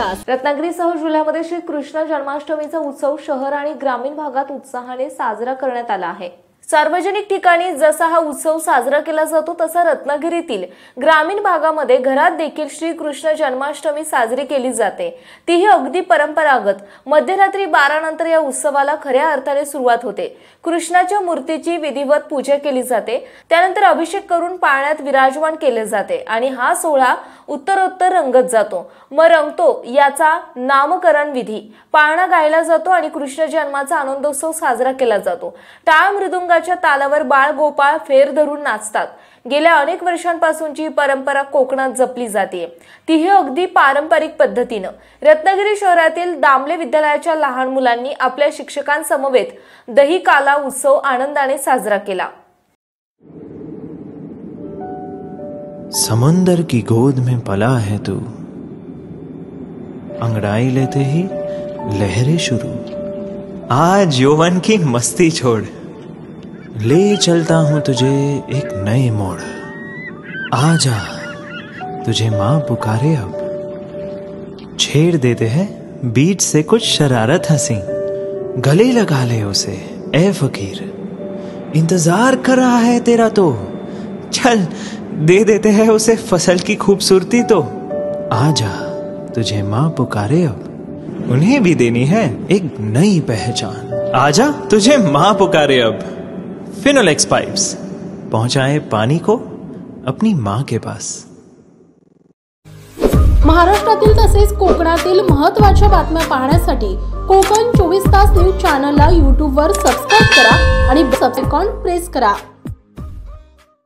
नमस्कार। रत्नागिरीसह जिल्ह्यामध्ये श्री कृष्ण जन्माष्टमीचा उत्सव शहर आणि ग्रामीण भागात उत्साहाने साजरा करण्यात आला आहे। सार्वजनिक ठिकाणी जसा हा उत्सव साजरा केला जातो तसा रत्नागिरीतील ग्रामीण भागामध्ये घरात देखील श्री कृष्ण जन्माष्टमी साजरी केली जाते। तीही अगदी परंपरागत। मध्यरात्री 12 नंतर या उत्सवाला खऱ्या अर्थाने सुरुवात होते। कृष्णाच्या मूर्तीची विधिवत पूजा केली जाते, त्यानंतर अभिषेक करून पाळण्यात विराजमान केले जाते आणि हा सोहळा उत्तरोत्तर रंगत जातो। मग रंगतो याचा नामकरण विधी, पाळणा गायला जातो आणि कृष्ण जन्माचा आनंदोत्सव साजरा केला जातो। टाळ मृदुंगाच्या तालावर बाळ गोपाळ फेर धरून नाचतात। गेल्या अनेक वर्षांपासूनची परंपरा कोकणात जपली जाते, तीही अगदी पारंपरिक पद्धतीने। रत्नागिरी शहरातील दामले विद्यालयाच्या लहान मुलांनी आपल्या शिक्षकांसमवेत दही काला उत्सव आनंदाने साजरा केला। समुंदर की गोद में पला है तू, अंगड़ाई लेते ही लहरें शुरू। आज यौवन की मस्ती छोड़, ले चलता हूं तुझे एक नए मोड़। आजा तुझे माँ पुकारे अब, छेड़ देते हैं बीच से कुछ शरारत हंसी। गले लगा ले उसे ए फकीर, इंतजार कर रहा है तेरा तो। चल दे देते हैं उसे फसल की खूबसूरती तो। आजा तुझे माँ पुकारे अब, उन्हें भी देनी है एक नई पहचान। आजा तुझे माँ पुकारे अब। फिनोलेक्स पाइप्स पहुंचाए पानी को अपनी माँ के पास। महाराष्ट्रातील तसेच कोकणातील महत्त्वाच्या बातम्या पाहण्यासाठी कोकण 24 तास न्यूज चॅनलला YouTube वर सबस्क्राइब करा आणि बेल आयकॉन प्रेस करा।